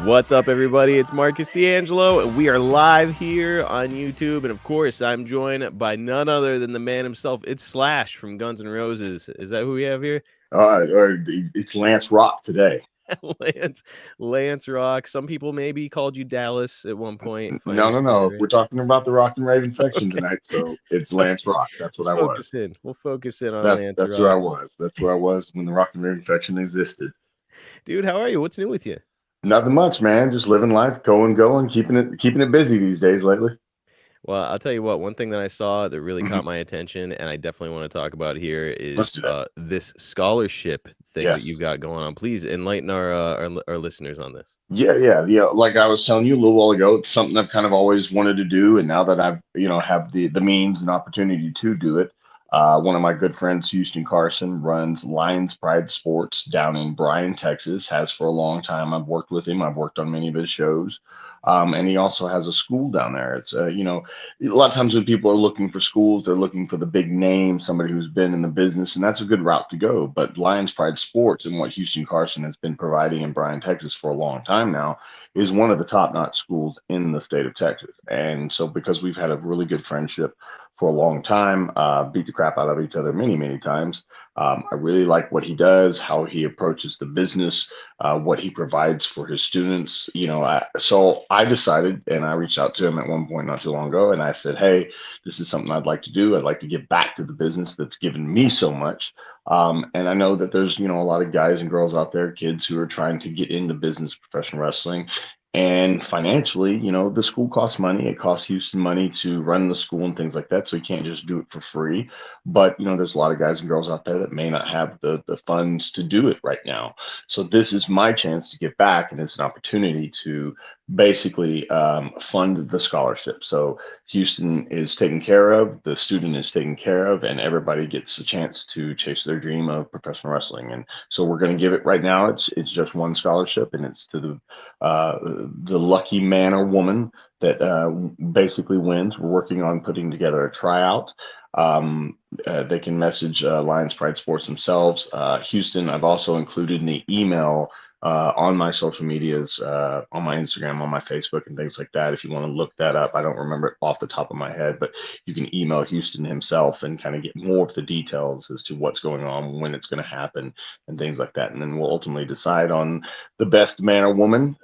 What's up, everybody? It's Marcus D'Angelo. We are live here on YouTube, and of course, I'm joined by none other than the man himself. It's Slash from Guns N' Roses. Is that who we have here? It's Lance Rock today. Lance, Lance Rock. Some people maybe called you Dallas at one point, if I No, no, understand it no. right. We're talking about the Rock and Rave Infection Okay, tonight, so it's Lance Rock. That's we'll what I was. focus in. We'll focus in on That's Lance that's where I Rock. was. That's where I was when the Rock and Rave Infection existed. Dude, how are you? What's new with you? Nothing much, man. Just living life, going, keeping it busy these days lately. Well, I'll tell you what, one thing that I saw that really Hmm. caught my attention, and I definitely want to talk about here Let's is do that. this scholarship thing that Yes. you've got going on. Please enlighten our listeners on this. Yeah. Like I was telling you a little while ago, it's something I've kind of always wanted to do, and now that I've have the means and opportunity to do it, one of my good friends, Houston Carson, runs Lions Pride Sports down in Bryan, Texas. Has for a long time. I've worked with him. I've worked on many of his shows, and he also has a school down there. It's a lot of times when people are looking for schools, they're looking for the big name, somebody who's been in the business, and that's a good route to go. But Lions Pride Sports and what Houston Carson has been providing in Bryan, Texas for a long time now is one of the top-notch schools in the state of Texas. And so because we've had a really good friendship for a long time, beat the crap out of each other many, many times. I really like what he does, how he approaches the business, what he provides for his students. So I decided, and I reached out to him at one point not too long ago, and I said, "Hey, this is something I'd like to do. I'd like to give back to the business that's given me so much." And I know that there's a lot of guys and girls out there, kids who are trying to get into business, professional wrestling. And financially, the school costs money. It costs Houston money to run the school and things like that. So you can't just do it for free. But there's a lot of guys and girls out there that may not have the funds to do it right now. So this is my chance to get back, and it's an opportunity to basically fund the scholarship. So Houston is taken care of, the student is taken care of, and everybody gets a chance to chase their dream of professional wrestling. And so we're going to give it right now. It's just one scholarship, and it's to the lucky man or woman that basically wins. We're working on putting together a tryout. They can message Lions Pride Sports themselves. Houston, I've also included in the email on my social medias, on my Instagram, on my Facebook, and things like that. If you want to look that up, I don't remember it off the top of my head, but you can email Houston himself and kind of get more of the details as to what's going on, when it's going to happen, and things like that. And then we'll ultimately decide on the best man or woman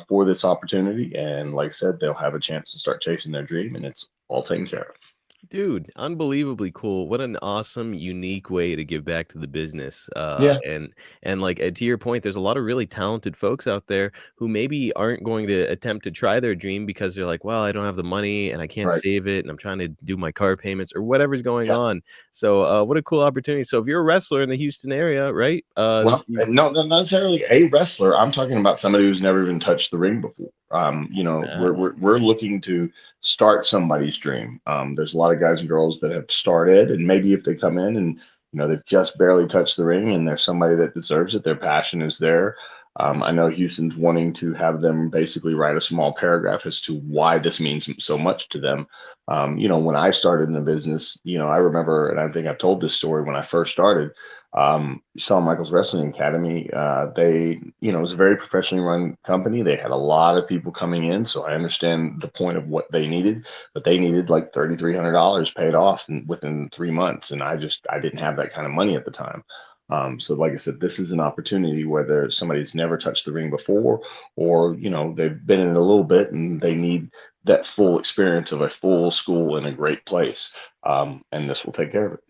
for this opportunity. And like I said, they'll have a chance to start chasing their dream, and it's all taken care of. Dude, unbelievably cool. What an awesome, unique way to give back to the business. Yeah, And like to your point, there's a lot of really talented folks out there who maybe aren't going to attempt to try their dream because they're like, well, I don't have the money and I can't right. save it and I'm trying to do my car payments or whatever's going Yeah. on. So what a cool opportunity. So if you're a wrestler in the Houston area, right? Well, no, not necessarily a wrestler. I'm talking about somebody who's never even touched the ring before. We're looking to start somebody's dream. There's a lot of guys and girls that have started, and maybe if they come in and they've just barely touched the ring, and there's somebody that deserves it, their passion is there. I know Houston's wanting to have them basically write a small paragraph as to why this means so much to them. When I started in the business, I remember, and I think I've told this story when I first started. Shawn Michaels Wrestling Academy, it was a very professionally run company. They had a lot of people coming in, so I understand the point of what they needed, but they needed like $3,300 paid off within 3 months, and I didn't have that kind of money at the time. So like I said, this is an opportunity whether somebody's never touched the ring before, or they've been in it a little bit and they need that full experience of a full school in a great place, and this will take care of it.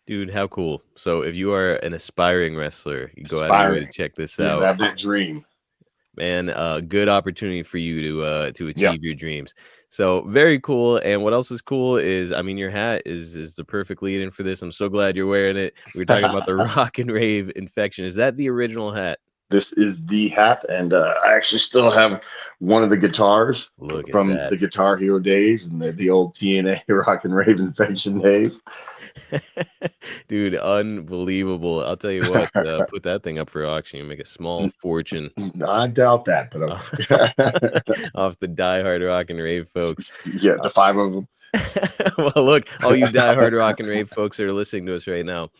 dude, how cool. So if you are an aspiring wrestler, you go out of your way to Aspiring. check this Yeah, out. have that dream. Man, good opportunity for you to Yeah. achieve your dreams. So very cool. And what else is cool is, I mean, your hat is the perfect lead in for this. I'm so glad you're wearing it. We were talking about the Rock and Rave Infection. Is that the original hat? This is the hat, and I actually still have one of the guitars Look at from that. the Guitar Hero days and the old TNA Rock and Rave Infection days. Dude, unbelievable. I'll tell you what, put that thing up for auction. You make a small fortune I doubt that, but off okay. off the diehard Rock and Rave folks. Yeah, the five of them. Well, look, all you diehard Rock and Rave folks that are listening to us right now,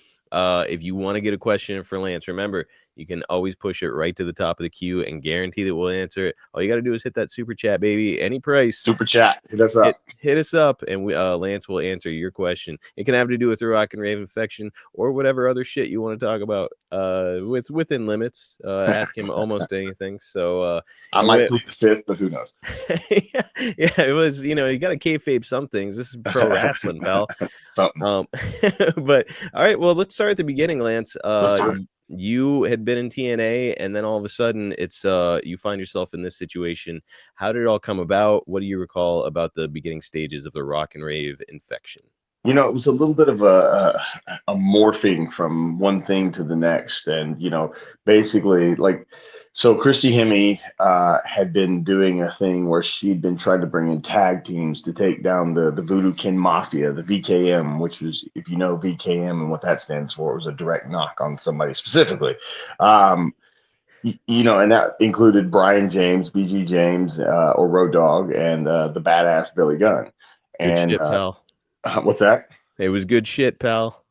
if you want to get a question for Lance, remember you can always push it right to the top of the queue and guarantee that we'll answer it. All you got to do is hit that super chat, baby. Any price. Super chat. Hit us Hit up. hit us up, and Lance will answer your question. It can have to do with the Rock and Rave Infection or whatever other shit you want to talk about. Within limits. Ask him almost anything. So I and might with plead the fifth, but who knows? yeah, it was, you got to kayfabe some things. This is pro wrestling, pal. Something. Um, but all right, well, let's start at the beginning, Lance. Let's do it. You had been in TNA, and then all of a sudden, it's you find yourself in this situation. How did it all come about? What do you recall about the beginning stages of the Rock and Rave Infection? It was a little bit of a morphing from one thing to the next, and basically like, so Christy Hemme had been doing a thing where she'd been trying to bring in tag teams to take down the Voodoo Kin Mafia, the VKM, which is, if you know VKM and what that stands for, it was a direct knock on somebody specifically. Um, and that included Brian James, BG James, or Road Dogg, and the badass Billy Gunn. Good And shit, pal. what's that? It was good shit, pal.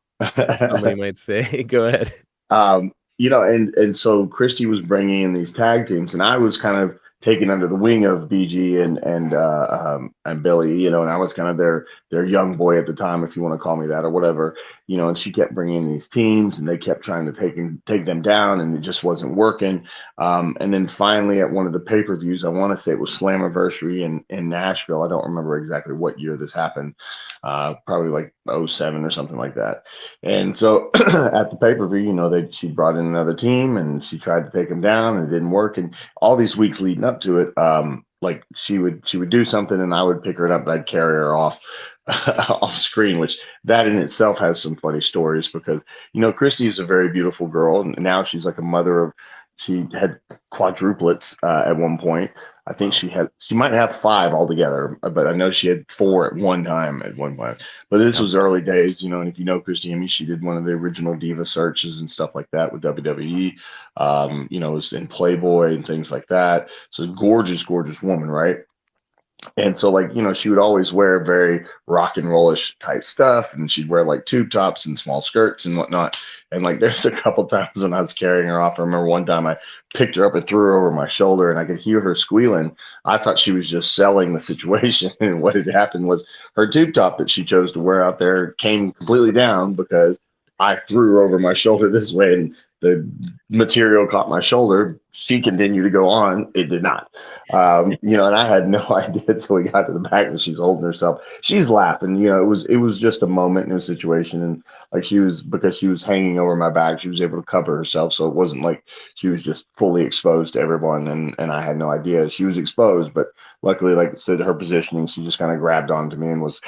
Somebody might say. Go ahead. And so Christy was bringing in these tag teams, and I was kind of taken under the wing of BG and Billy, and I was kind of their young boy at the time, if you want to call me that or whatever, and she kept bringing in these teams, and they kept trying to take them down, and it just wasn't working. And then finally, at one of the pay-per-views, I want to say it was Slammiversary in Nashville. I don't remember exactly what year this happened. Probably like '07 or something like that. And so at the pay-per-view, she brought in another team, and she tried to take them down, and it didn't work. And all these weeks leading up to it, like she would do something, and I would pick her up, and I'd carry her off off screen, which that in itself has some funny stories because Christy is a very beautiful girl, and now she's like a mother of. She had quadruplets at one point. I think she might have 5 altogether, but I know she had 4 at one time at one point. But this was early days, and if you know Christy Hemme, she did one of the original Diva searches and stuff like that with WWE. Was in Playboy and things like that. So gorgeous, gorgeous woman, right? And so, like, she would always wear very rock and rollish type stuff, and she'd wear like tube tops and small skirts and whatnot. And like, there's a couple times when I was carrying her off. I remember one time I picked her up and threw her over my shoulder, and I could hear her squealing. I thought she was just selling the situation. And what had happened was her tube top that she chose to wear out there came completely down because I threw her over my shoulder this way, and the material caught my shoulder. She continued to go on. It did not. And I had no idea until we got to the back that she's holding herself. She's laughing. It was just a moment in a situation, and like because she was hanging over my back, she was able to cover herself, so it wasn't like she was just fully exposed to everyone, and I had no idea she was exposed. But luckily, like I said, her positioning, she just kind of grabbed onto me and was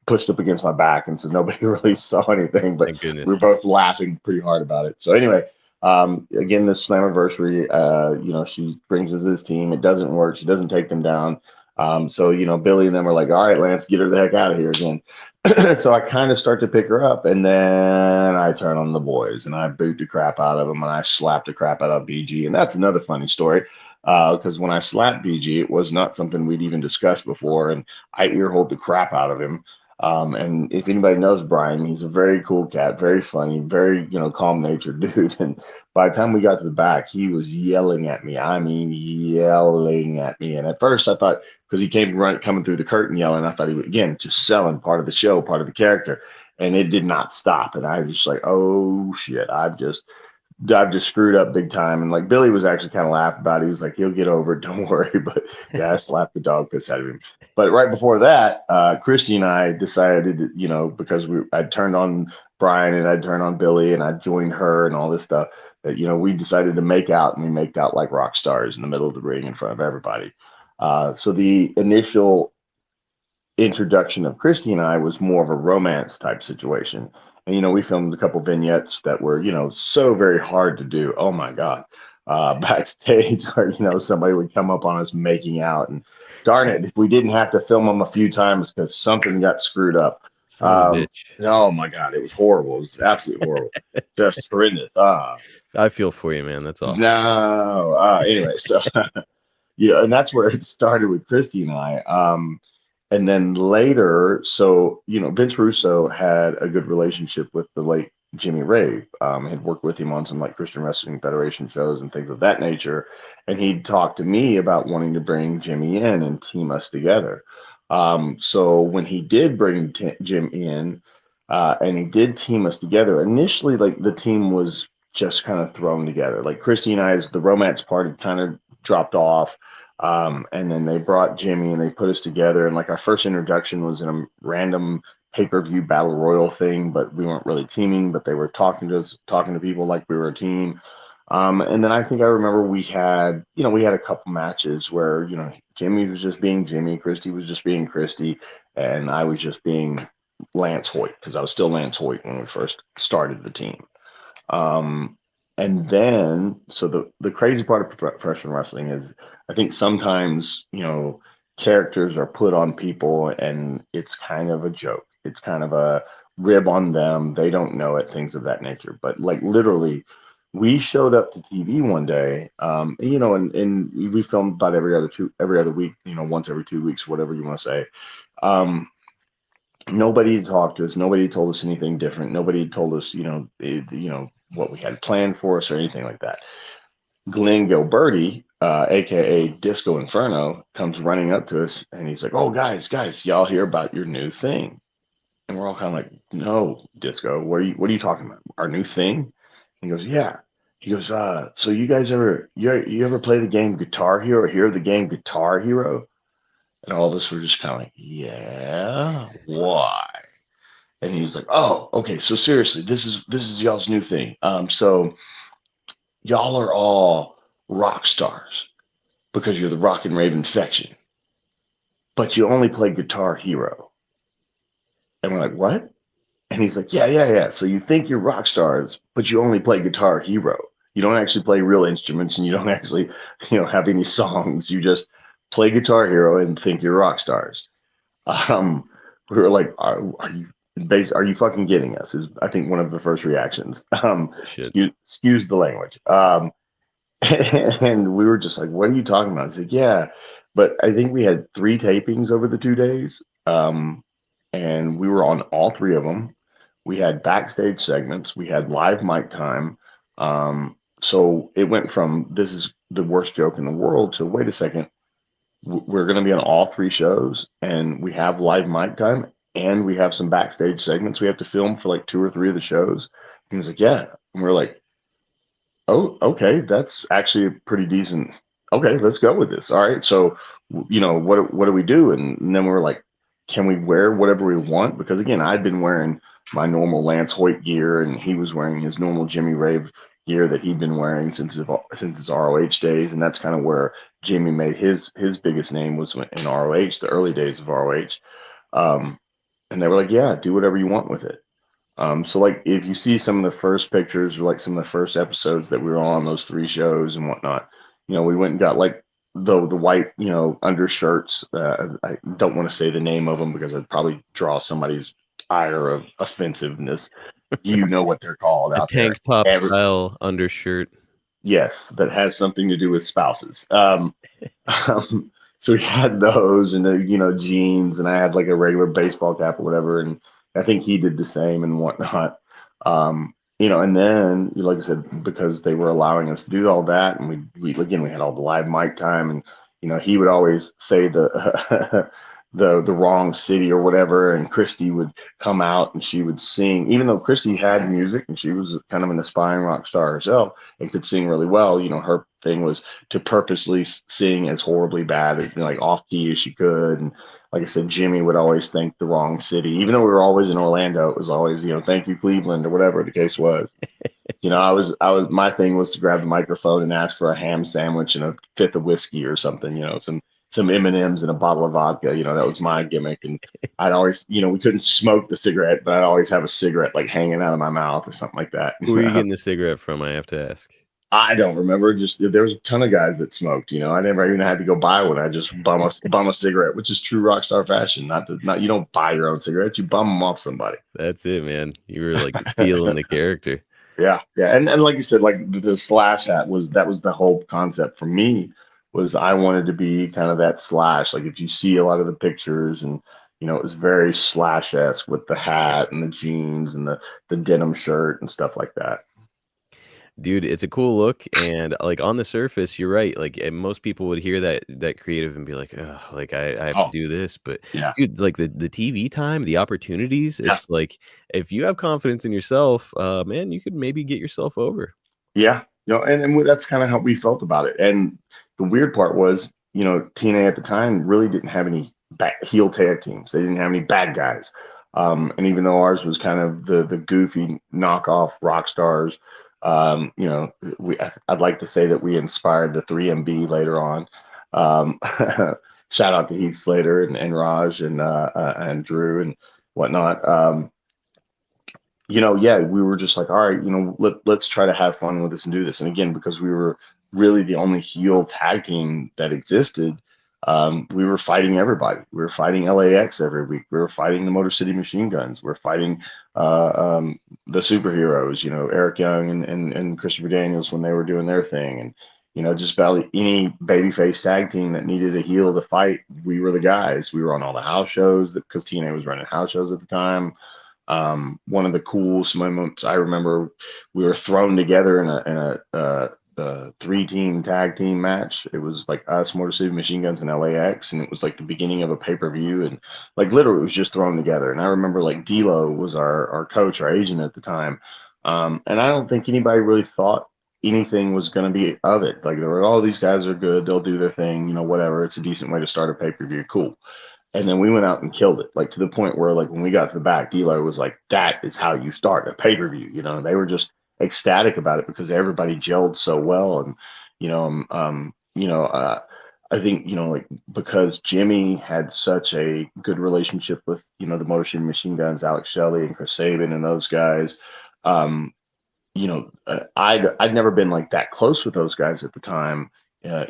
pushed up against my back, and so nobody really saw anything, but Thank goodness. we were both laughing pretty hard about it. So anyway, again, this Slammiversary, she brings us this team. It doesn't work. She doesn't take them down. So Billy and them are like, all right, Lance, get her the heck out of here again. So I kind of start to pick her up, and then I turn on the boys, and I boot the crap out of them, and I slap the crap out of BG. And that's another funny story, because when I slapped BG, it was not something we'd even discussed before, and I earholed the crap out of him. And if anybody knows Brian, he's a very cool cat, very funny, very, calm natured dude. And by the time we got to the back, he was yelling at me. I mean, yelling at me. And at first I thought, because he coming through the curtain yelling, I thought he was, again, just selling part of the show, part of the character. And it did not stop. And I was just like, oh shit, I've just screwed up big time. And like Billy was actually kind of laughing about it. He was like, he'll get over it. Don't worry. But yeah, I slapped the dog piss out of him. But right before that, Christy and I decided, because I'd turned on Brian and I'd turned on Billy and I joined her and all this stuff, that, we decided to make out, and we make out like rock stars in the middle of the ring in front of everybody. So the initial introduction of Christy and I was more of a romance type situation. And, we filmed a couple vignettes that were, so very hard to do. Oh my God. Backstage where, somebody would come up on us making out, and darn it, if we didn't have to film them a few times because something got screwed up. Oh my God, it was horrible. It was absolutely horrible. Just horrendous. I feel for you, man. That's awful. No. Anyway, so, and that's where it started with Christy and I. And then later, so, Vince Russo had a good relationship with the late Jimmy Rave. Had worked with him on some like Christian Wrestling Federation shows and things of that nature, and he'd talked to me about wanting to bring Jimmy in and team us together. So when he did bring Jim in, and he did team us together, initially like the team was just kind of thrown together. Like Christy and I's the romance part had kind of dropped off. And then they brought Jimmy and they put us together. And like our first introduction was in a random pay-per-view battle royal thing, but we weren't really teaming, but they were talking to us, talking to people like we were a team. And then I think I remember we had a couple matches where, Jimmy was just being Jimmy, Christy was just being Christy, and I was just being Lance Hoyt because I was still Lance Hoyt when we first started the team. Um, and then, so the crazy part of professional wrestling is, I think sometimes, characters are put on people and it's kind of a joke. It's kind of a rib on them. They don't know it, things of that nature. But like literally, we showed up to TV one day, and we filmed about every other week, once every 2 weeks, whatever you want to say. Um, Nobody had talked to us. Nobody had told us anything different. Nobody had told us, what we had planned for us or anything like that. Glenn Gilberti, aka Disco Inferno, comes running up to us and he's like, "Oh, guys, y'all hear about your new thing?" And we're all kind of like, "No, Disco, what are you talking about? Our new thing?" He goes, "Yeah." He goes, "So you guys you ever play the game Guitar Hero or hear the game Guitar Hero?" And all of us were just kind of like, "Yeah, why?" And he was like, "Oh, okay. So seriously, this is y'all's new thing. So y'all are all rock stars because you're the Rock N Rave Infection, but you only play Guitar Hero." And we're like, "What?" And he's like, "Yeah. So you think you're rock stars, but you only play Guitar Hero. You don't actually play real instruments, and you don't actually, have any songs. You just play Guitar Hero and think you're rock stars." Um, we were like, are you fucking getting us? Is I think one of the first reactions. Shit. Excuse the language. And we were just like, what are you talking about? He's like, yeah, but I think we had 3 tapings over the 2 days. And we were on all 3 of them. We had backstage segments. We had live mic time. So it went from this is the worst joke in the world to wait a second, we're going to be on all 3 shows and we have live mic time and we have some backstage segments we have to film for like 2 or 3 of the shows. And he was like, yeah. And we're like, oh, okay, that's actually a pretty decent. Okay, let's go with this. All right. So, what do we do? And then we were like, can we wear whatever we want? Because again, I'd been wearing my normal Lance Hoyt gear and he was wearing his normal Jimmy Rave gear that he'd been wearing since his ROH days. And that's kind of where Jimmy made his biggest name was in ROH, the early days of ROH. And they were like, yeah, do whatever you want with it. So like if you see some of the first pictures or like some of the first episodes that we were on those 3 shows and whatnot, we went and got like the white, undershirts. I don't want to say the name of them because I'd probably draw somebody's ire of offensiveness. You know what they're called A out there. tank top style undershirt. Yes, that has something to do with spouses. So we had those and the, jeans, and I had like a regular baseball cap or whatever, and I think he did the same and whatnot. And then like I said, because they were allowing us to do all that, and we had all the live mic time, and he would always say the the wrong city or whatever, and Christy would come out and she would sing, even though Christy had music and she was kind of an aspiring rock star herself and could sing really well. Her thing was to purposely sing as horribly bad as like off key as she could. And like I said, Jimmy would always think the wrong city, even though we were always in Orlando. It was always, thank you, Cleveland, or whatever the case was. My thing was to grab the microphone and ask for a ham sandwich and a fifth of whiskey or something, some M&Ms and a bottle of vodka. That was my gimmick. And I'd always, we couldn't smoke the cigarette, but I'd always have a cigarette like hanging out of my mouth or something like that. Who are you getting the cigarette from? I have to ask. I don't remember. Just there was a ton of guys that smoked. I never even had to go buy one. I just bum a cigarette, which is true rock star fashion. Not you don't buy your own cigarettes, you bum them off somebody. That's it, man. You were like feeling the character. Yeah. And like you said, like the Slash hat was the whole concept for me was I wanted to be kind of that Slash. Like if you see a lot of the pictures and It was very Slash-esque with the hat and the jeans and the denim shirt and stuff like that. Dude, it's a cool look, and, like, on the surface, you're right, like, and most people would hear that creative and be like, "Ugh, like, I have to Oh, do this," but, yeah. dude, like, the TV time, the opportunities, Yeah. it's like, if you have confidence in yourself, man, you could maybe get yourself over. Yeah, and that's kind of how we felt about it. And the weird part was, TNA at the time really didn't have any heel tag teams. They didn't have any bad guys. And even though ours was kind of the goofy knockoff rock stars, I'd like to say that we inspired the 3MB later on. Um, Shout out to Heath Slater and Raj and Drew and whatnot. Yeah, we were just like, all right, let's try to have fun with this and do this. And again, because we were really the only heel tag team that existed, we were fighting everybody. We were fighting LAX every week. We were fighting the Motor City Machine Guns. We are fighting the superheroes, Eric Young and Christopher Daniels when they were doing their thing. And, just about any babyface tag team that needed a heel to fight, we were the guys. We were on all the house shows because TNA was running house shows at the time. One of the coolest moments I remember, we were thrown together in a three-team tag team match. It was like us, Motor City Machine Guns, and LAX, and it was like the beginning of a pay-per-view, and like literally it was just thrown together. And I remember like D'Lo was our coach, our agent at the time, and I don't think anybody really thought anything was going to be of it. Like there were, all these guys are good, they'll do their thing, whatever. It's a decent way to start a pay-per-view, cool. And then we went out and killed it, like to the point where, like, when we got to the back, D'Lo was like, "That is how you start a pay per view." They were just ecstatic about it because everybody gelled so well, and you know, um, um, you know, uh, I think like because Jimmy had such a good relationship with the Motor City Machine Guns, Alex Shelley and Chris Sabin and those guys. Um, I'd never been like that close with those guys at the time,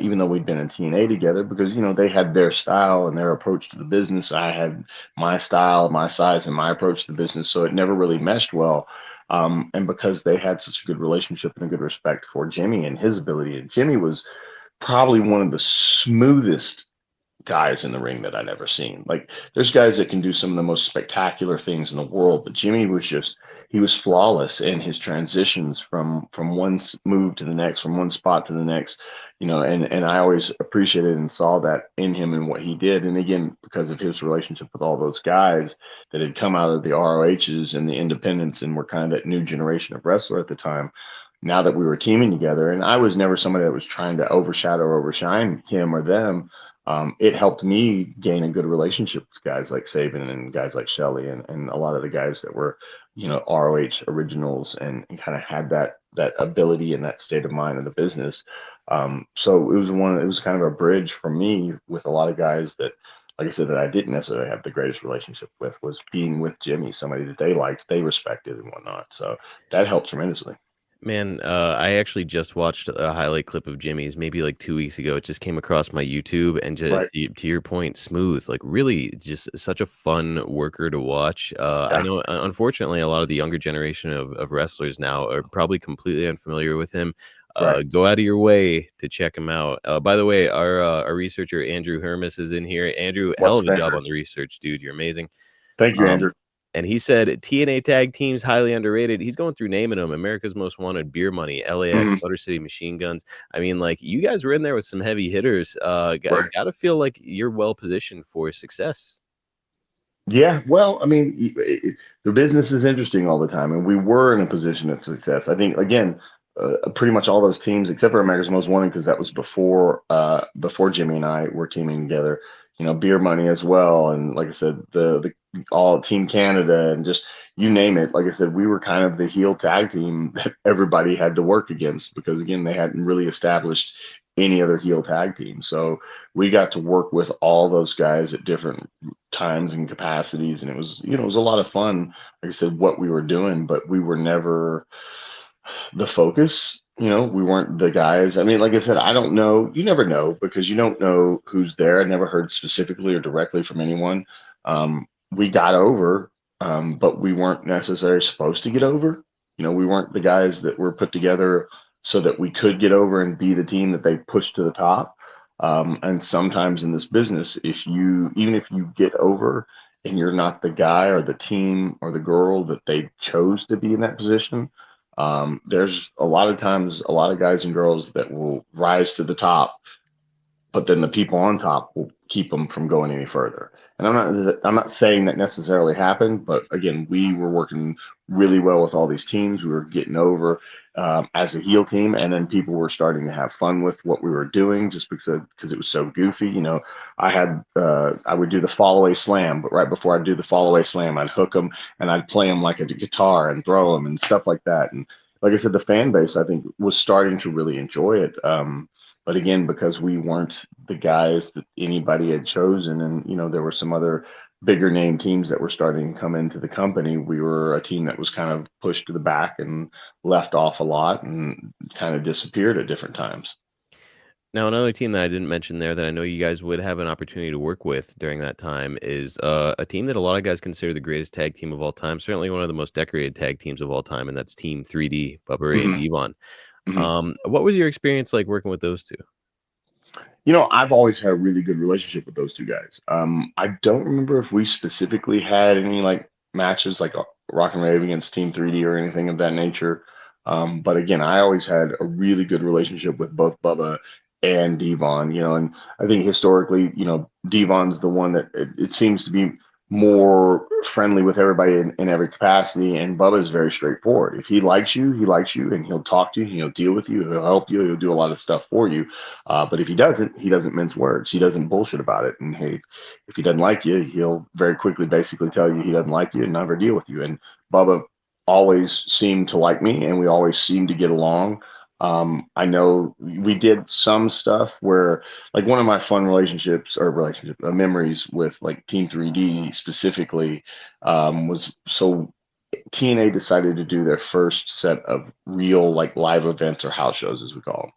even though we'd been in TNA together, because they had their style and their approach to the business. I had my style, my size, and my approach to the business, so it never really meshed well. And because they had such a good relationship and a good respect for Jimmy and his ability, and Jimmy was probably one of the smoothest guys in the ring that I'd ever seen. Like there's guys that can do some of the most spectacular things in the world, but Jimmy was just, he was flawless in his transitions from one move to the next, from one spot to the next, and I always appreciated and saw that in him and what he did. And again, because of his relationship with all those guys that had come out of the ROHs and the independents and were kind of that new generation of wrestler at the time. Now that we were teaming together, and I was never somebody that was trying to overshadow or overshine him or them, it helped me gain a good relationship with guys like Saban and guys like Shelley and a lot of the guys that were, ROH originals and kind of had that ability and that state of mind in the business. So it was kind of a bridge for me with a lot of guys that, like I said, that I didn't necessarily have the greatest relationship with, was being with Jimmy, somebody that they liked, they respected and whatnot. So that helped tremendously. Man, I actually just watched a highlight clip of Jimmy's maybe like 2 weeks ago. It just came across my YouTube and Right. to your point, smooth, like really just such a fun worker to watch. I Yeah. know unfortunately a lot of the younger generation of wrestlers now are probably completely unfamiliar with him. Right. Go out of your way to check him out. By the way, our researcher Andrew Hermes is in here. Andrew, hell West of a job on Fenders. the research, dude. You're amazing. Thank you, Um, Andrew. and he said TNA tag teams highly underrated. He's going through naming them: America's Most Wanted, Beer Money, LAX, Mhm. Motor City Machine Guns. I mean, like you guys were in there with some heavy hitters. Right. Got to feel like you're well positioned for success. Yeah, well, I mean, the business is interesting all the time, and we were in a position of success. I think again, pretty much all those teams, except for America's Most Wanted, because that was before Jimmy and I were teaming together. Beer Money as well, and like I said, the all Team Canada, and just you name it. Like I said, we were kind of the heel tag team that everybody had to work against because again, they hadn't really established any other heel tag team. So we got to work with all those guys at different times and capacities, and it was a lot of fun, like I said, what we were doing, but we were never the focus. We weren't the guys. I mean, like I said, I don't know, you never know because you don't know who's there. I never heard specifically or directly from anyone. We got over, but we weren't necessarily supposed to get over. We weren't the guys that were put together so that we could get over and be the team that they pushed to the top. And sometimes in this business, even if you get over and you're not the guy or the team or the girl that they chose to be in that position, there's a lot of times a lot of guys and girls that will rise to the top, but then the people on top will keep them from going any further. And I'm not saying that necessarily happened, but again, we were working really well with all these teams. We were getting over as a heel team, and then people were starting to have fun with what we were doing just because it was so goofy. I would do the fall away slam, but right before I'd do the fall away slam, I'd hook them and I'd play them like a guitar and throw them and stuff like that. And like I said, the fan base I think was starting to really enjoy it. But again, because we weren't the guys that anybody had chosen, and there were some other bigger name teams that were starting to come into the company, we were a team that was kind of pushed to the back and left off a lot and kind of disappeared at different times. Now, another team that I didn't mention there that I know you guys would have an opportunity to work with during that time is a team that a lot of guys consider the greatest tag team of all time, certainly one of the most decorated tag teams of all time, and that's Team 3D, Bubba Ray and Hmm. Devon. Hmm. What was your experience like working with those two? I've always had a really good relationship with those two guys. I don't remember if we specifically had any like matches like Rock and Rave against Team 3D or anything of that nature. But again, I always had a really good relationship with both Bubba and Devon, and I think historically, Devon's the one that it seems to be more friendly with everybody in every capacity, and Bubba is very straightforward. If he likes you, he likes you, and he'll talk to you, he'll deal with you, he'll help you, he'll do a lot of stuff for you. But if he doesn't mince words. He doesn't bullshit about it. And hey, if he doesn't like you, he'll very quickly basically tell you he doesn't like you and never deal with you. And Bubba always seemed to like me, and we always seemed to get along. I know we did some stuff where, like, one of my fun memories with like Team 3D specifically was so TNA decided to do their first set of real like live events or house shows, as we call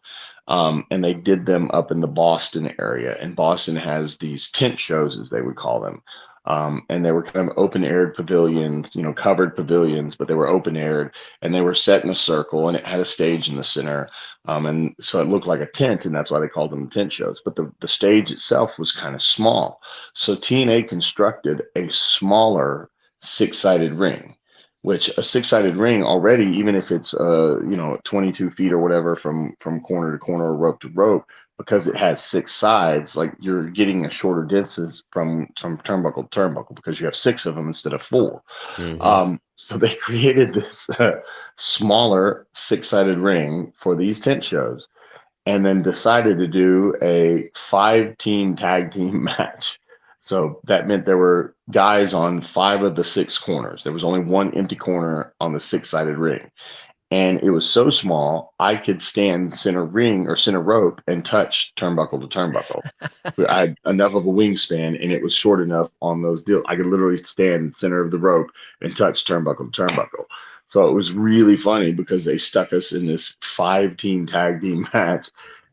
them. And they did them up in the Boston area. And Boston has these tent shows, as they would call them. And they were kind of open aired pavilions, covered pavilions, but they were open aired and they were set in a circle and it had a stage in the center. And so it looked like a tent, and that's why they called them tent shows. But the stage itself was kind of small. So TNA constructed a smaller six-sided ring, which a six-sided ring already, even if it's 22 feet or whatever from corner to corner or rope to rope, because it has six sides, like you're getting a shorter distance from turnbuckle to turnbuckle because you have six of them instead of four. Hmm. So they created this smaller six-sided ring for these tent shows, and then decided to do a five-team tag team match. So that meant there were guys on five of the six corners. There was only one empty corner on the six-sided ring. And it was so small, I could stand center ring or center rope and touch turnbuckle to turnbuckle. I had enough of a wingspan, and it was short enough on those deals. I could literally stand in the center of the rope and touch turnbuckle to turnbuckle. So it was really funny because they stuck us in this five-team tag team match.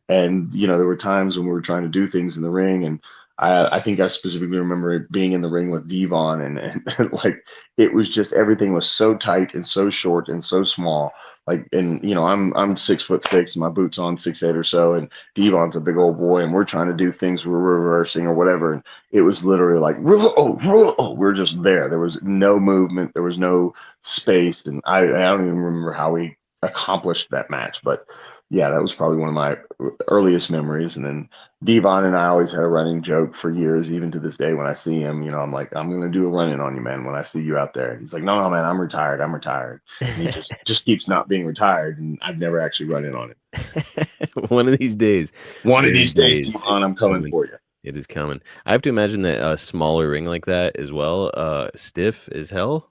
And, there were times when we were trying to do things in the ring. And I think I specifically remember being in the ring with Devon, and like it was just everything was so tight and so short and so small. Like, and I'm 6'6", my boots on 6'8" or so, and Devon's a big old boy, and we're trying to do things we're reversing or whatever, and it was literally like, we're just there. There was no movement, there was no space, and I don't even remember how we accomplished that match, but yeah, that was probably one of my earliest memories. And then Devon and I always had a running joke for years, even to this day. When I see him, I'm like, I'm gonna do a run in on you, man. When I see you out there, he's like, no, no, man, I'm retired. I'm retired, and he just keeps not being retired, and I've never actually run in on him. One of these days, One one of of these these days, days, Devon, I'm it's coming coming. for you. It is coming. I have to imagine that a smaller ring like that as well, stiff as hell.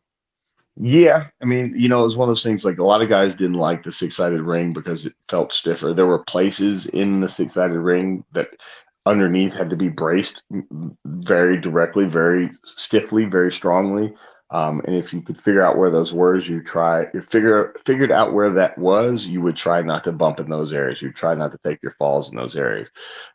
Yeah, I mean, it was one of those things like a lot of guys didn't like the six-sided ring because it felt stiffer. There were places in the six-sided ring that underneath had to be braced very directly, very stiffly, very strongly. And if you could figure out where those were, figured out where that was, you would try not to bump in those areas. You try not to take your falls in those areas.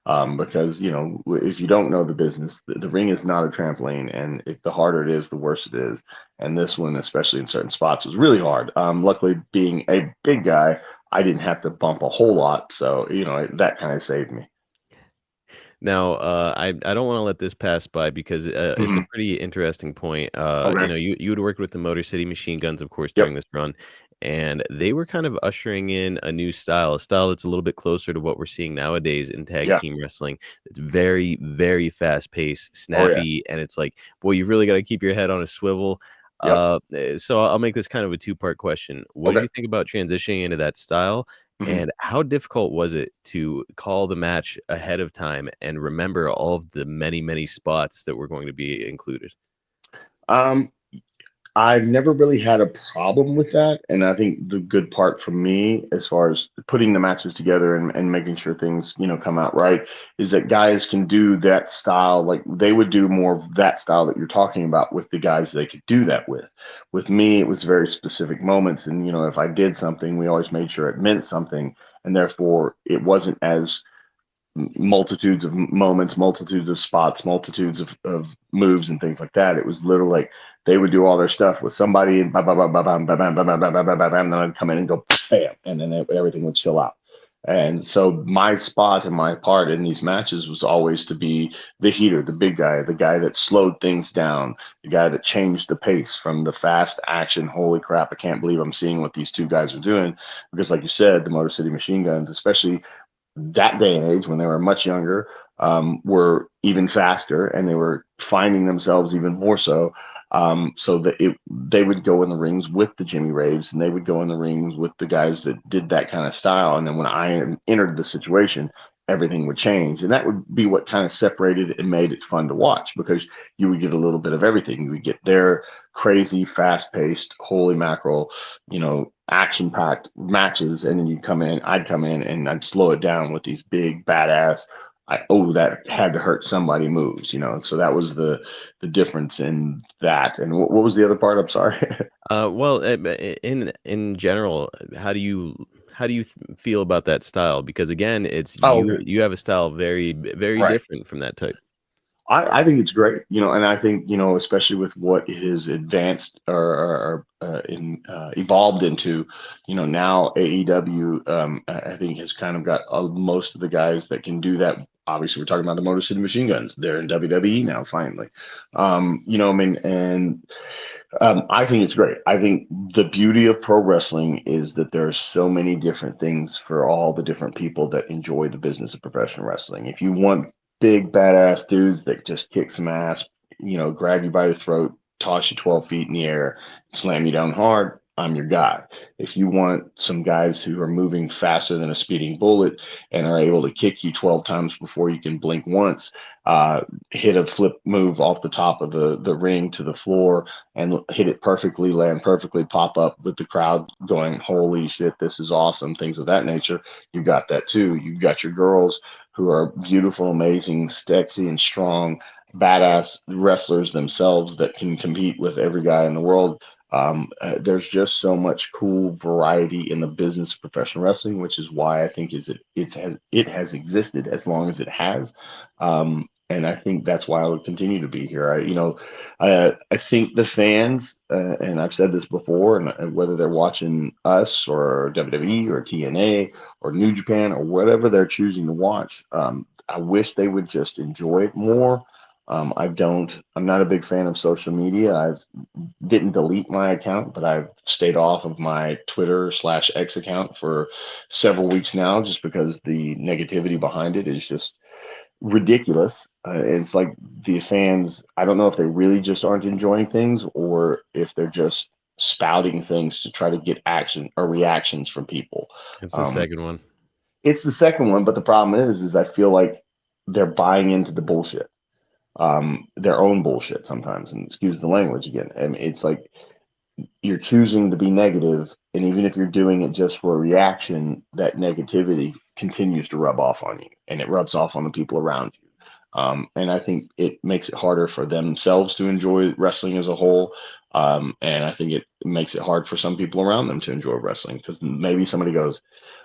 Because if you don't know the business, the ring is not a trampoline, and the harder it is, the worse it is. And this one, especially in certain spots, was really hard. Luckily, being a big guy, I didn't have to bump a whole lot, so that kind of saved me. Now, I don't want to let this pass by because it's a Hmm. pretty interesting point. Okay. You had worked with the Motor City Machine Guns, of course, during Yep. this run, and they were kind of ushering in a new style, a style that's a little bit closer to what we're seeing nowadays in tag Yeah. team wrestling. It's very, very fast paced, Oh yeah. snappy, and it's like, boy, you really got to keep your head on a swivel. Yep. So I'll make this kind of a two-part question. What did Okay. you think about transitioning into that style? Hmm. And how difficult was it to call the match ahead of time and remember all of the many, many spots that were going to be included? Um, I've never really had a problem with that. And I think the good part for me, as far as putting the matches together and making sure things, come out right, is that guys can do that style. Like they would do more of that style that you're talking about with the guys they could do that with. With me, it was very specific moments. And, if I did something, we always made sure it meant something. And therefore, it wasn't as multitudes of moments, multitudes of spots, multitudes of moves and things like that. It was literally like they would do all their stuff with somebody and bam, bam, bam, bam, bam, bam, bam, bam, bam, bam, bam, bam, and then I'd come in and go bam, and then everything would chill out. And so my spot and my part in these matches was always to be the heater, the big guy, the guy that slowed things down, the guy that changed the pace from the fast action. Holy crap, I can't believe I'm seeing what these two guys are doing. Because, like you said, the Motor City Machine Guns, especially that day and age when they were much younger, were even faster and they were finding themselves even more so. So that they would go in the rings with the Jimmy Raves and they would go in the rings with the guys that did that kind of style. And then when I entered the situation, everything would change. And that would be what kind of separated and made it fun to watch because you would get a little bit of everything. You would get their crazy, fast paced, holy mackerel, action packed matches, and then I'd come in, and I'd slow it down with these big badass. That had to hurt somebody moves. So that was the difference in that. And what was the other part? I'm sorry. Well, in general, how do you feel about that style? Because again, it's Oh, you okay. you have a style very Right. different from that type. I think it's great, and I think, especially with what is advanced or evolved into, now AEW, I think has kind of got most of the guys that can do that. Obviously, we're talking about the Motor City Machine Guns. They're in WWE now, finally. I mean, and I think it's great. I think the beauty of pro wrestling is that there are so many different things for all the different people that enjoy the business of professional wrestling. If you want big badass dudes that just kick some ass, grab you by the throat, toss you 12 feet in the air, slam you down hard, I'm your guy. If you want some guys who are moving faster than a speeding bullet and are able to kick you 12 times before you can blink once, uh, hit a flip move off the top of the ring to the floor and hit it perfectly, land perfectly, pop up with the crowd going, holy shit, this is awesome, things of that nature. You got that too. You've got your girls who are beautiful, amazing, sexy, and strong, badass wrestlers themselves that can compete with every guy in the world. There's just so much cool variety in the business of professional wrestling, which is why I think it has existed as long as it has. And I think that's why I would continue to be here. I think the fans, and I've said this before, and whether they're watching us or WWE or TNA or New Japan or whatever they're choosing to watch, I wish they would just enjoy it more. I'm not a big fan of social media. I didn't delete my account, but I've stayed off of my Twitter/X account for several weeks now, just because the negativity behind it is just ridiculous. It's like the fans, I don't know if they really just aren't enjoying things or if they're just spouting things to try to get action or reactions from people. It's the Um, second one. it's the second one, but the problem is I feel like they're buying into the bullshit, their own bullshit sometimes. And excuse the language again. And it's like you're choosing to be negative, and even if you're doing it just for a reaction, that negativity continues to rub off on you, and it rubs off on the people around you. And I think it makes it harder for themselves to enjoy wrestling as a whole. And I think it makes it hard for some people around them to enjoy wrestling because maybe somebody goes,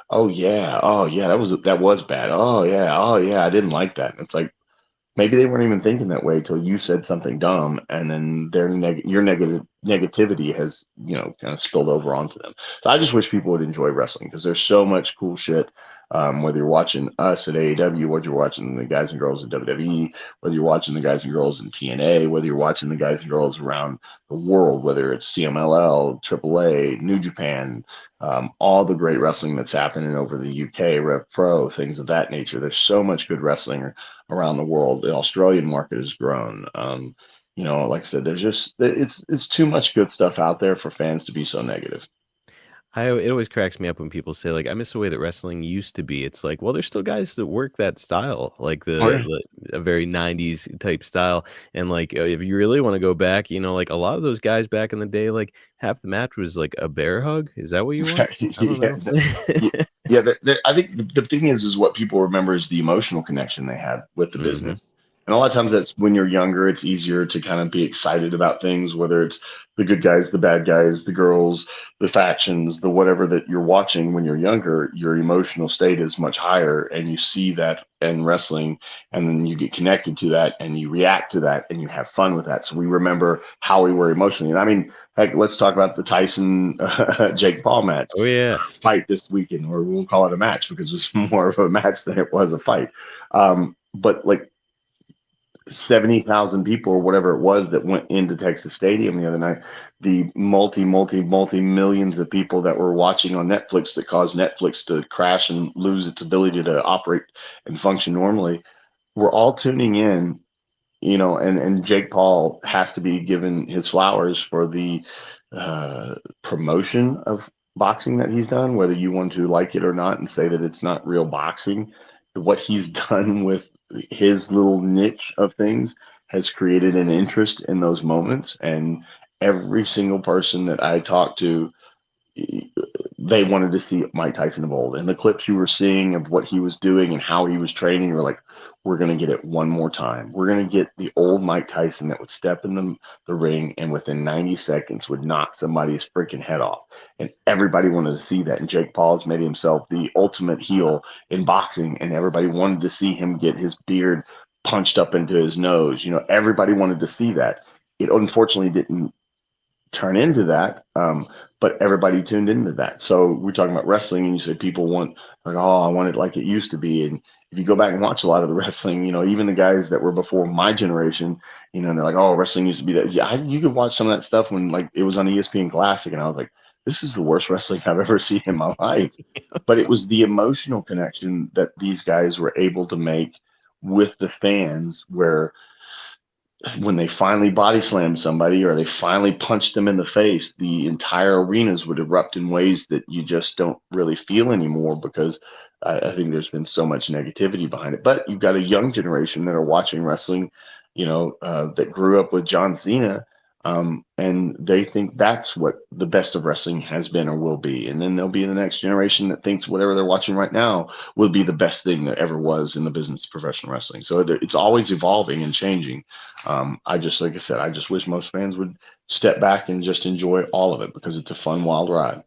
oh yeah, that was bad. Oh yeah, I didn't like that. And it's like, maybe they weren't even thinking that way till you said something dumb, and then your negativity has, kind of spilled over onto them. So I just wish people would enjoy wrestling because there's so much cool shit. Whether you're watching us at AEW, whether you're watching the guys and girls at WWE, whether you're watching the guys and girls in TNA, whether you're watching the guys and girls around the world, whether it's CMLL, AAA, New Japan, all the great wrestling that's happening over the UK, Rev Pro, things of that nature. There's so much good wrestling around the world. The Australian market has grown. Like I said, there's just it's too much good stuff out there for fans to be so negative. It always cracks me up when people say, like, "I miss the way that wrestling used to be." It's like, well, there's still guys that work that style, like Oh yeah. a very '90s type style, and, like, if you really wanna go back, like, a lot of those guys back in the day, like, half the match was, like, a bear hug? Is that what you want? I don't yeah, know. yeah, yeah. I think the thing is what people remember is the emotional connection they had with the Mhm. business. And a lot of times that's when you're younger, it's easier to kind of be excited about things, whether it's the good guys, the bad guys, the girls, the factions, the whatever that you're watching when you're younger, your emotional state is much higher. And you see that in wrestling, and then you get connected to that and you react to that and you have fun with that. So we remember how we were emotionally. And I mean, heck, let's talk about the Tyson Jake Paul match Oh, yeah. fight this weekend, or we won't call it a match because it was more of a match than it was a fight. But like 70,000 people or whatever it was that went into Texas Stadium the other night, the multi millions of people that were watching on Netflix that caused Netflix to crash and lose its ability to operate and function normally, were all tuning in, and Jake Paul has to be given his flowers for the promotion of boxing that he's done, whether you want to like it or not and say that it's not real boxing. What he's done with his little niche of things has created an interest in those moments. And every single person that I talked to, they wanted to see Mike Tyson of old. And the clips you were seeing of what he was doing and how he was training, you were like, we're going to get it one more time. We're going to get the old Mike Tyson that would step in the ring and within 90 seconds would knock somebody's freaking head off. And everybody wanted to see that. And Jake Paul has made himself the ultimate heel in boxing. And everybody wanted to see him get his beard punched up into his nose. Everybody wanted to see that. It unfortunately didn't turn into that. But everybody tuned into that. So we're talking about wrestling, and you say people want like, oh, I want it like it used to be. And if you go back and watch a lot of the wrestling, even the guys that were before my generation, and they're like, oh, wrestling used to be that. Yeah, you could watch some of that stuff when like it was on ESPN Classic, and I was like, this is the worst wrestling I've ever seen in my life. But it was the emotional connection that these guys were able to make with the fans, where when they finally body slammed somebody or they finally punched them in the face, the entire arenas would erupt in ways that you just don't really feel anymore because I think there's been so much negativity behind it. But you've got a young generation that are watching wrestling, that grew up with John Cena, and they think that's what the best of wrestling has been or will be. And then there'll be the next generation that thinks whatever they're watching right now will be the best thing that ever was in the business of professional wrestling. So it's always evolving and changing. Like I said, I just wish most fans would step back and just enjoy all of it because it's a fun, wild ride.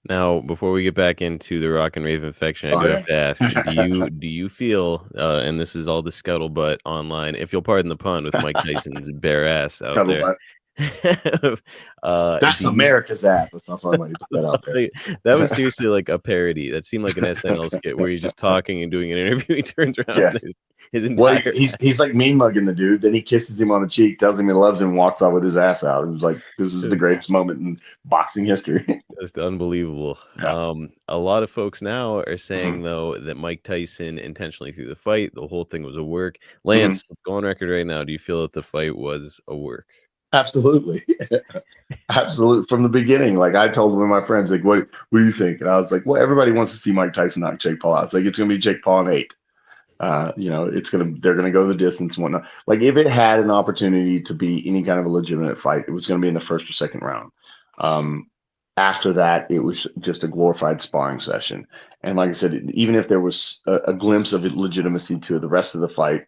Now, before we get back into the Rock and Rave Infection, I Oh do have yeah. to ask, do you feel, and this is all the scuttlebutt online, if you'll pardon the pun with Mike Tyson's bare ass out there, Scuttlebutt. do That's you America's ass. That's not somebody to put that out there. like, that was seriously like a parody. That seemed like an SNL skit where he's just talking and doing an interview. He turns around Yeah. and his Well, entire he's like mean mugging the dude. Then he kisses him on the cheek, tells him he loves him, walks off with his ass out. It was like this is the just greatest moment in boxing history. just unbelievable. Yeah. A lot of folks now are Mhm. saying though that Mike Tyson intentionally threw the fight. The whole thing was a work. Mhm. Lance, let's go on record right now. Do you feel that the fight was a work? Absolutely. Absolutely. From the beginning, like I told one of my friends, like, what do you think? And I was like, well, everybody wants to see Mike Tyson knock Jake Paul out. I was like, it's gonna be Jake Paul in 8. They're gonna go the distance and whatnot. Like if it had an opportunity to be any kind of a legitimate fight, it was gonna be in the first or second round. Um, After that, it was just a glorified sparring session. And like I said, even if there was a glimpse of legitimacy to the rest of the fight,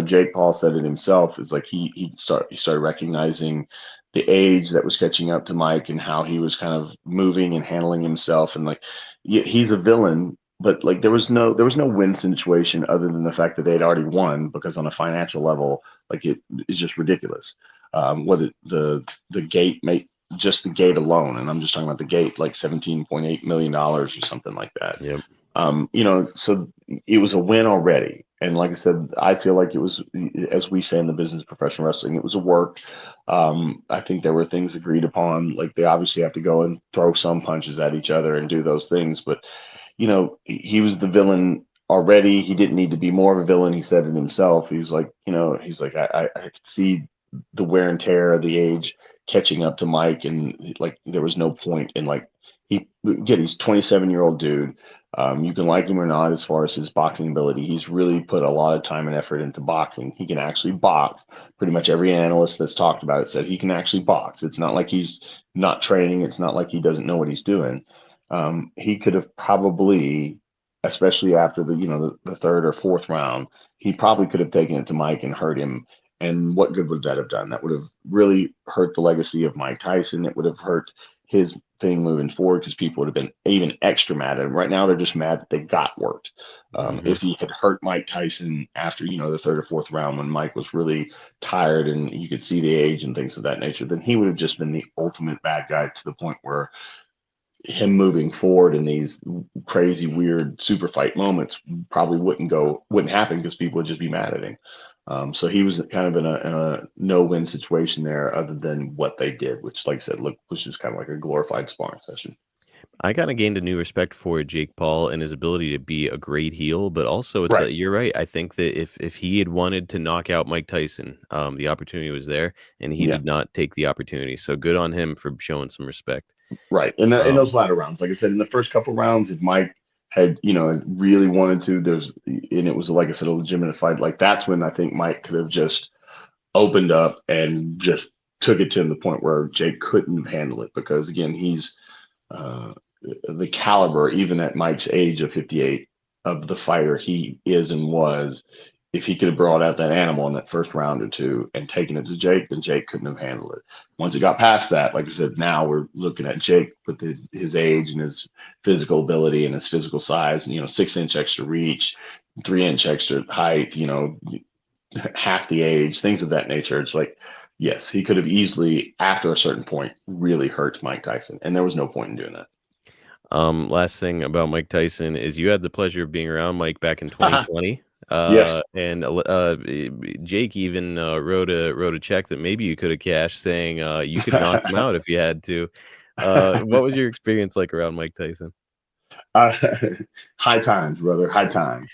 Jake Paul said it himself. It's like he started recognizing the age that was catching up to Mike and how he was kind of moving and handling himself. And like he's a villain, but like there was no win situation other than the fact that they had already won, because on a financial level, like it is just ridiculous. What the gate made, just the gate alone, and I'm just talking about the gate, like $17.8 million or something like that. Yep. So it was a win already. And like I said, I feel like it was, as we say in the business of professional wrestling, it was a work. I think there were things agreed upon. Like they obviously have to go and throw some punches at each other and do those things. But, he was the villain already. He didn't need to be more of a villain. He said it himself. He was like, he's like, I could see the wear and tear of the age catching up to Mike. And like, there was no point in like, he's 27-year-old dude. You can like him or not as far as his boxing ability. He's really put a lot of time and effort into boxing. He can actually box. Pretty much every analyst that's talked about it said he can actually box. It's not like he's not training. It's not like he doesn't know what he's doing. He could have probably, especially after the third or fourth round, he probably could have taken it to Mike and hurt him. And what good would that have done? That would have really hurt the legacy of Mike Tyson. It would have hurt his thing moving forward, because people would have been even extra mad at him. Right now, they're just mad that they got worked. Hmm. If he had hurt Mike Tyson after the third or fourth round, when Mike was really tired and you could see the age and things of that nature, then he would have just been the ultimate bad guy, to the point where him moving forward in these crazy, weird super fight moments probably wouldn't happen, because people would just be mad at him. So he was kind of in a no-win situation there, other than what they did, which, like I said, was just kind of like a glorified sparring session. I kind of gained a new respect for Jake Paul and his ability to be a great heel, but also it's Right. you're right. I think that if he had wanted to knock out Mike Tyson, the opportunity was there, and he Yeah. did not take the opportunity. So good on him for showing some respect. Right. In Um, those latter rounds, like I said, in the first couple rounds, if Mike had, really wanted to, and it was, like I said, a legitimate fight, like that's when I think Mike could have just opened up and just took it to him, the point where Jake couldn't handle it, because again, he's uh, the caliber, even at Mike's age of 58, of the fighter he is and was. If he could have brought out that animal in that first round or two and taken it to Jake, then Jake couldn't have handled it. Once it got past that, like I said, now we're looking at Jake with his age and his physical ability and his physical size, and 6 inch extra reach, 3 inch extra height, half the age, things of that nature. It's like, yes, he could have easily, after a certain point, really hurt Mike Tyson, and there was no point in doing Last thing about Mike Tyson is you had the pleasure of being around Mike back in that. 2020. Yes. And Jake even wrote a check that maybe you could have cashed, saying you could knock him out if you had to. What was your experience like around Mike Tyson? uh, High times, brother. High times.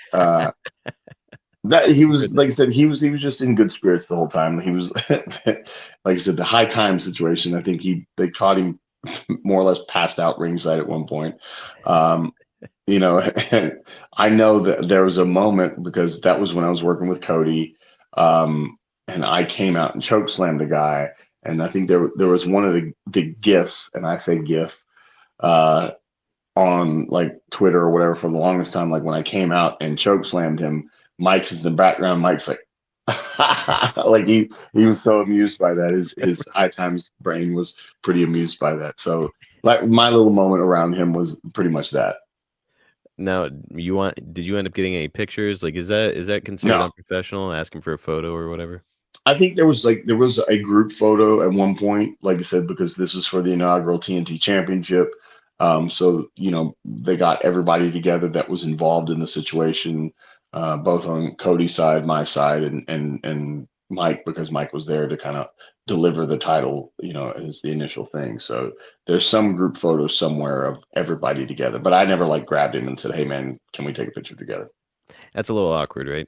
That he was, Goodness. like I said, he was just in good spirits the whole time. He was like I said, the high time situation. I think they caught him more or less passed out ringside at one point. Um, and I know that there was a moment, because that was when I was working with Cody, and I came out and choke slammed a guy, and I think there was one of the gifs, and I say gif, uh, on like Twitter or whatever, for the longest time. Like when I came out and choke slammed him, Mike's in the background. Mike's like, like he was so amused by that. His high times brain was pretty amused by that. So like my little moment around him was pretty much that. Now, did you end up getting any pictures? Like, is that considered No, unprofessional? Asking for a photo or whatever? I think there was a group photo at one point, like I said, because this was for the inaugural TNT Championship. So they got everybody together that was involved in the situation, both on Cody's side, my side, and Mike, because Mike was there to kind of deliver the title, as the initial thing. So there's some group photo somewhere of everybody together, but I never like grabbed him and said, "Hey man, can we take a picture together?" That's a little awkward, right?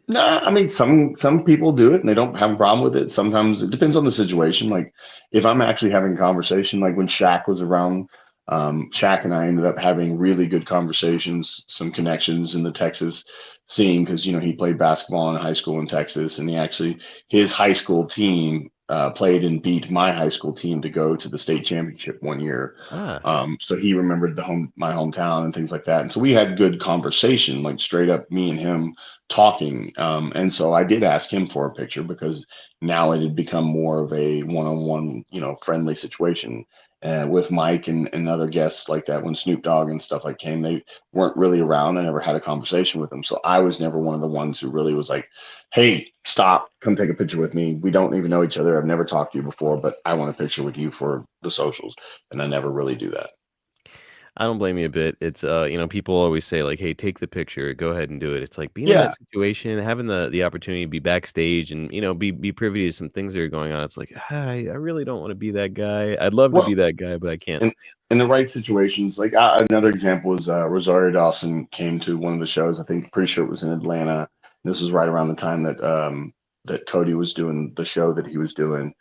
No, I mean some people do it and they don't have a problem with it. Sometimes it depends on the situation. Like if I'm actually having a conversation, like when Shaq was around, Shaq and I ended up having really good conversations, some connections in the Texas scene, because he played basketball in high school in Texas, and his high school team played and beat my high school team to go to the state championship one year. Ah, So he remembered my hometown and things like that, and so we had good conversation, like straight up me and him talking. And so I did ask him for a picture, because now it had become more of a one-on-one, friendly situation. with Mike and other guests like that. When Snoop Dogg and stuff like came, they weren't really around. I never had a conversation with them, so I was never one of the ones who really was like, "Hey, stop! Come take a picture with me. We don't even know each other. I've never talked to you before, but I want a picture with you for the socials." And I never really do that. I don't blame you a bit. It's, people always say like, "Hey, take the picture, go ahead and do it." It's like being in that Yeah. situation, having the opportunity to be backstage and, be privy to some things that are going on. It's like, I really don't wanna be that guy. I'd love to be Well, that guy, but I can't. in in the right situations, like another example is Rosario Dawson came to one of the shows. I think pretty sure it was in Atlanta. This was right around the time that that Cody was doing the show that he was doing.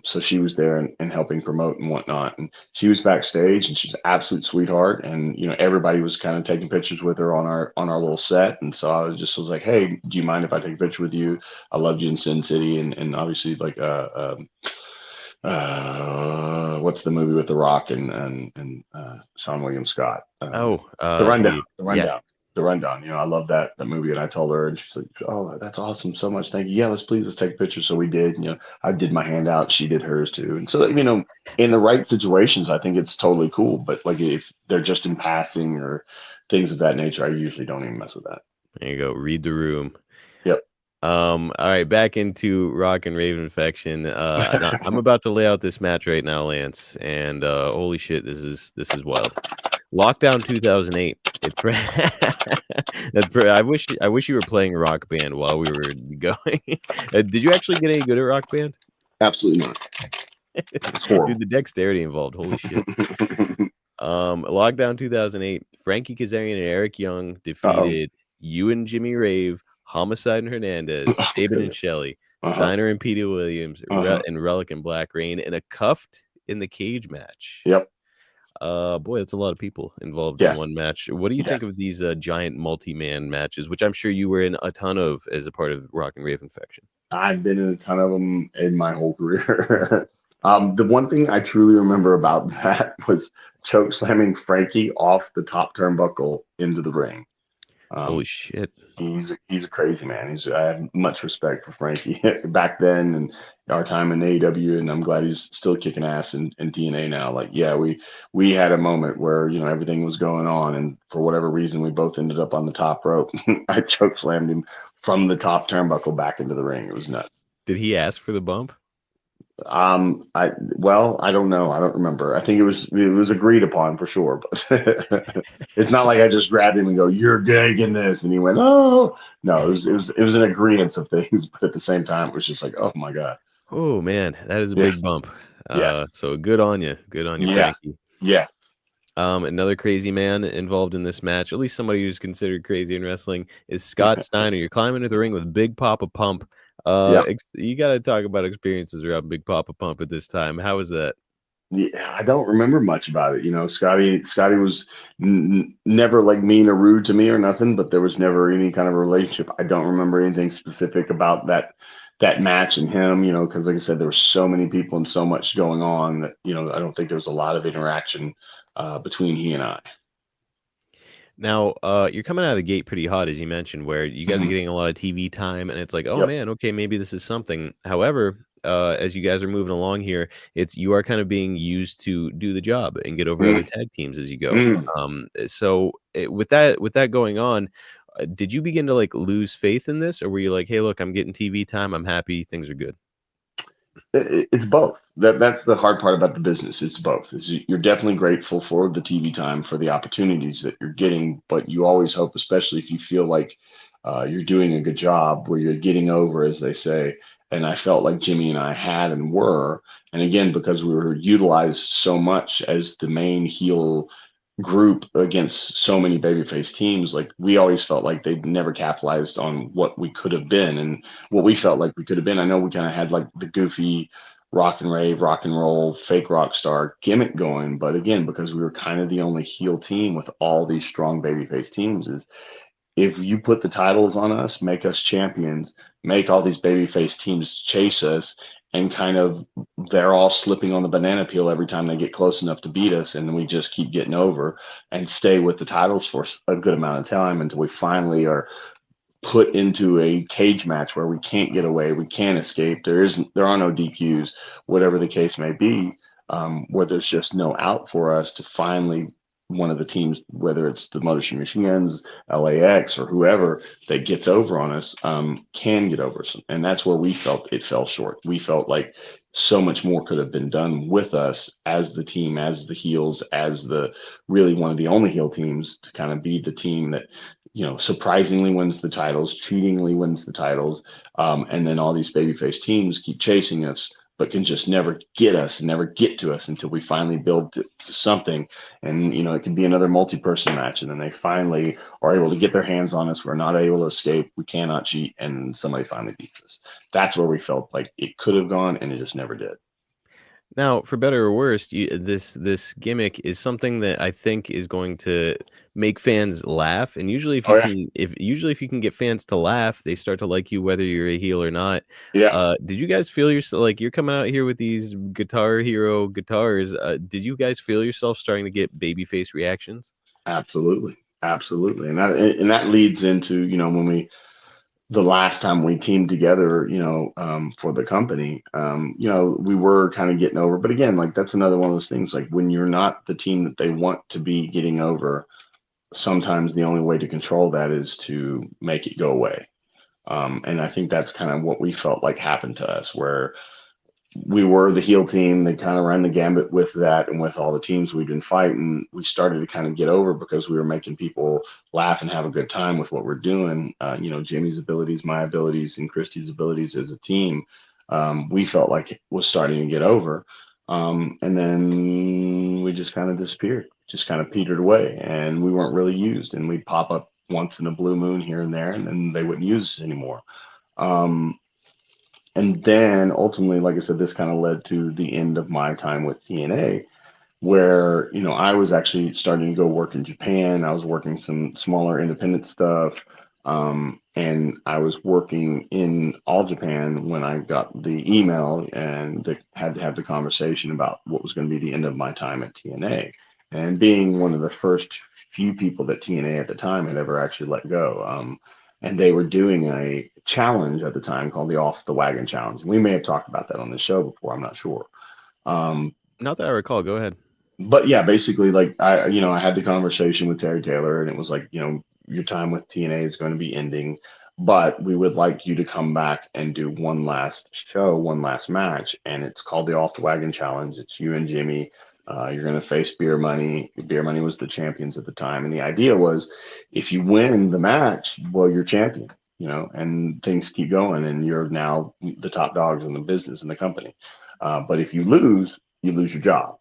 So she was there and helping promote and whatnot. And she was backstage, and she's an absolute sweetheart. And everybody was kind of taking pictures with her on our little set. And so I was like, hey, do you mind if I take a picture with you? I loved you in Sin City, and obviously like what's the movie with The Rock and Sean William Scott? Oh, The Rundown. the The yes. Rundown. The Rundown. I love that movie, and I told her, and she's like, "Oh, that's awesome, so much, thank you. Yeah, let's take a picture." So we did. I did my hand out, she did hers too, and so in the right situations, I think it's totally cool. But like if they're just in passing or things of that nature, I usually don't even mess with that. There you go, read the room. Yep. All right, back into Rock and Rave Infection. Now I'm about to lay out this match right now, Lance, and holy shit, this is wild. Lockdown 2008. I wish you were playing Rock Band while we were going. Did you actually get any good at Rock Band? Absolutely not. It's horrible. Dude, the dexterity involved. Holy shit. Lockdown 2008. Frankie Kazarian and Eric Young Uh-oh. defeated you and Jimmy Rave, Homicide and Hernandez, Oh, Sabin and goodness. Shelley, Uh-huh. Steiner and Peter Williams, Uh-huh. and Relic and Black Rain in a cuffed in the cage match. Yep. Boy, that's a lot of people involved in Yes. one match. What do you Yes. think of these giant multi-man matches, which I'm sure you were in a ton of as a part of Rock and Rave Infection? I've been in a ton of them in my whole career. The one thing I truly remember about that was choke slamming Frankie off the top turnbuckle into the ring. Holy Um, shit. he's a crazy man. I have much respect for Frankie back then and our time in AEW, and I'm glad he's still kicking ass in TNA now. Like, yeah, we had a moment where everything was going on, and for whatever reason, we both ended up on the top rope. I choke slammed him from the top turnbuckle back into the ring. It was nuts. Did he ask for the bump? I don't know. I don't remember. I think it was agreed upon for sure, but it's not like I just grabbed him and go, "You're digging this," and he went, "Oh." No, it was an agreement of things, but at the same time, it was just like, "Oh my god." Oh man, that is a Yeah. big bump. Yes. So good on you. Good on you, Yeah. Frankie. Yeah. Another crazy man involved in this match, at least somebody who's considered crazy in wrestling, is Scott Steiner. You're climbing into the ring with Big Papa Pump. Yeah. You got to talk about experiences around Big Papa Pump at this time. How was that? Yeah, I don't remember much about it. Scotty was never like mean or rude to me or nothing, but there was never any kind of relationship. I don't remember anything specific about that match and him, because like I said, there were so many people and so much going on that, I don't think there was a lot of interaction between he and I. Now, you're coming out of the gate pretty hot, as you mentioned, where you guys are Hmm. getting a lot of TV time, and it's like, oh Yep. man, okay, maybe this is something. However, as you guys are moving along here, you are kind of being used to do the job and get over other Mm, tag teams as you go. mm. So with that going on, did you begin to like lose faith in this, or were you like, hey, look, I'm getting TV time, I'm happy, things are good? It's both. That's the hard part about the business. It's both. You're definitely grateful for the TV time, for the opportunities that you're getting, but you always hope, especially if you feel like you're doing a good job, where you're getting over, as they say. And I felt like Jimmy and I had and were, and again because we were utilized so much as the main heel group against so many babyface teams, like we always felt like they never capitalized on what we could have been and what we felt like we could have been. I know we kind of had like the goofy rock and rave, rock and roll, fake rock star gimmick going, but again, because we were kind of the only heel team with all these strong babyface teams, is if you put the titles on us, make us champions, make all these babyface teams chase us, and kind of they're all slipping on the banana peel every time they get close enough to beat us, and we just keep getting over and stay with the titles for a good amount of time until we finally are put into a cage match where we can't get away, we can't escape. There are no DQs, whatever the case may be. where there's just no out for us to finally one of the teams, whether it's the Motor Machine Guns, LAX, or whoever that gets over on us, can get over us. And that's where we felt it fell short. We felt like so much more could have been done with us as the team, as the heels, as the really one of the only heel teams to kind of be the team that, surprisingly wins the titles, cheatingly wins the titles, and then all these babyface teams keep chasing us but can just never get us, never get to us until we finally build to something. And, it can be another multi-person match. And then they finally are able to get their hands on us. We're not able to escape. We cannot cheat. And somebody finally beats us. That's where we felt like it could have gone and it just never did. Now, for better or worse, this gimmick is something that I think is going to make fans laugh. And usually, Oh, yeah. if you can get fans to laugh, they start to like you whether you're a heel or not. Yeah, Did you guys feel yourself like you're coming out here with these Guitar Hero guitars? Did you guys feel yourself starting to get babyface reactions? absolutely. Absolutely. And that leads into, when the last time we teamed together, for the company, we were kind of getting over. But again, like that's another one of those things. Like when you're not the team that they want to be getting over, sometimes the only way to control that is to make it go away. And I think that's kind of what we felt like happened to us, where we were the heel team. They kind of ran the gambit with that, and with all the teams we've been fighting, we started to kind of get over because we were making people laugh and have a good time with what we're doing. Jimmy's abilities, my abilities, and Christy's abilities as a team, we felt like it was starting to get over. And then we just kind of disappeared, just kind of petered away, and we weren't really used. And we'd pop up once in a blue moon here and there, and then they wouldn't use us anymore. Um, and then ultimately, like I said, this kind of led to the end of my time with TNA, where, I was actually starting to go work in Japan. I was working some smaller independent stuff. And I was working in All Japan when I got the email and had to have the conversation about what was going to be the end of my time at TNA. And being one of the first few people that TNA at the time had ever actually let go. And they were doing a challenge at the time called the Off the Wagon Challenge. We may have talked about that on the show before. I'm not sure. Um, Not that I recall. Go ahead. but yeah, basically, like I had the conversation with Terry Taylor, and it was like, your time with TNA is going to be ending, but we would like you to come back and do one last show, one last match, and it's called the Off the Wagon Challenge. It's you and Jimmy. You're going to face Beer Money. Beer Money was the champions at the time, and the idea was, if you win the match, well, you're champion, and things keep going, and you're now the top dogs in the business in the company. But if you lose your job.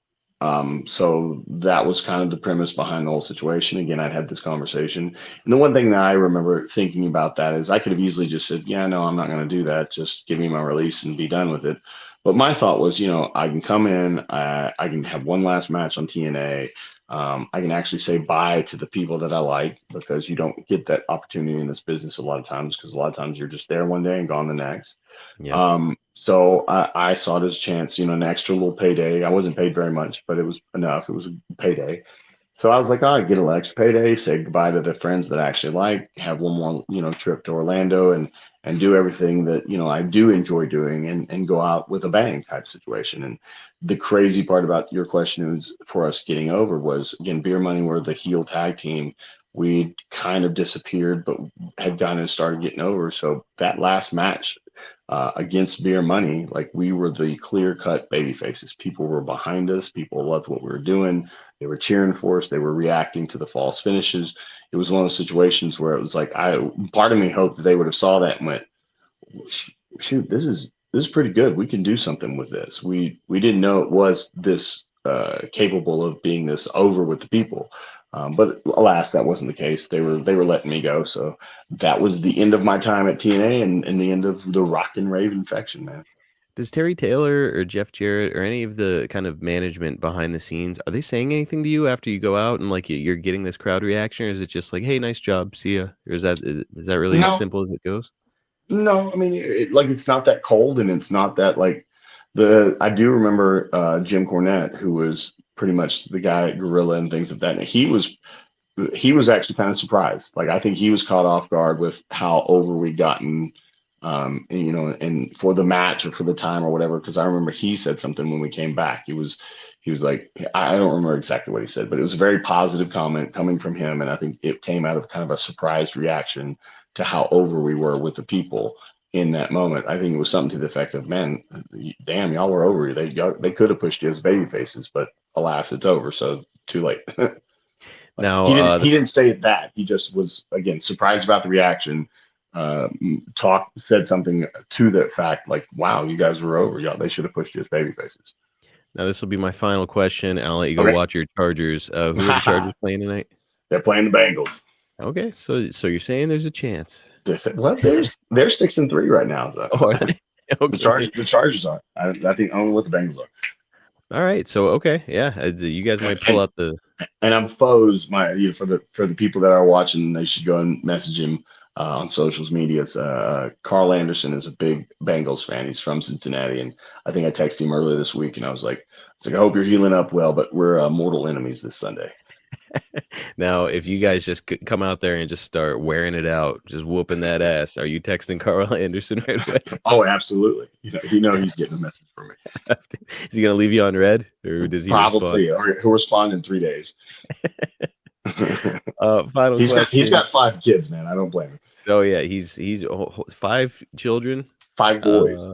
So that was kind of the premise behind the whole situation. Again, I'd had this conversation. And the one thing that I remember thinking about that is I could have easily just said, yeah, no, I'm not going to do that. Just give me my release and be done with it. But my thought was, I can come in, I can have one last match on TNA. I can actually say bye to the people that I like, because you don't get that opportunity in this business a lot of times, because a lot of times you're just there one day and gone the next. Yeah. So I saw it as a chance, an extra little payday. I wasn't paid very much, but it was enough. It was a payday. So I was like, oh, I get a little extra payday, say goodbye to the friends that I actually like, have one more, trip to Orlando, and do everything that, I do enjoy doing, and go out with a bang type situation. And the crazy part about your question is for us getting over was, again, Beer Money were the heel tag team. We kind of disappeared, but had kind of started getting over. So that last match, against Beer Money, like we were the clear cut baby faces. People were behind us. People loved what we were doing. They were cheering for us. They were reacting to the false finishes. It was one of those situations where it was like, part of me hoped that they would have saw that and went, shoot, this is pretty good. We can do something with this. We didn't know it was this capable of being this over with the people. But alas, that wasn't the case. They were letting me go. So that was the end of my time at TNA, and the end of the Rock and Rave Infection, man. Does Terry Taylor or Jeff Jarrett or any of the kind of management behind the scenes, are they saying anything to you after you go out and like you're getting this crowd reaction, or is it just like, "Hey, nice job, see ya," or is that really as No, simple as it goes? no. I mean, like it's not that cold, and it's not that like the. I do remember Jim Cornette, who was pretty much the guy at Gorilla and things of that. And he was actually kind of surprised. Like I think he was caught off guard with how over we gotten and for the match or for the time or whatever. Because I remember he said something when we came back. He was like, I don't remember exactly what he said, but it was a very positive comment coming from him, and I think it came out of kind of a surprised reaction to how over we were with the people in that moment. I think it was something to the effect of, "Man, damn, y'all were over. They could have pushed you as baby faces, but alas, it's over. So too late." Like Now, he didn't say that. He just was again surprised about the reaction. Said something to that fact, like, "Wow, you guys were over. Y'all, they should have pushed you as baby faces." now this will be my final question, and I'll let you go Okay. watch your Chargers. Who are the Chargers playing tonight? They're playing the Bengals. Okay, so you're saying there's a chance. Well, they're 6-3 right now. So Oh, are they? Okay. The Chargers are. I think I don't know what the Bengals are. All right. So okay, yeah, you guys might pull And out the. and I'm Foes. For the people that are watching, they should go and message him on socials medias. Carl Anderson is a big Bengals fan. He's from Cincinnati, and I think I texted him earlier this week, and I hope you're healing up well, but we're mortal enemies this Sunday. Now, if you guys just come out there and just start wearing it out, just whooping that ass, are you texting Carl Anderson right away? Oh, absolutely. He's getting a message from me. Is he gonna leave you on red, or does he respond? Probably, or he'll respond in 3 days. Final question. He's got 5 kids, man. I don't blame him. Oh yeah, he's 5 children. 5 boys.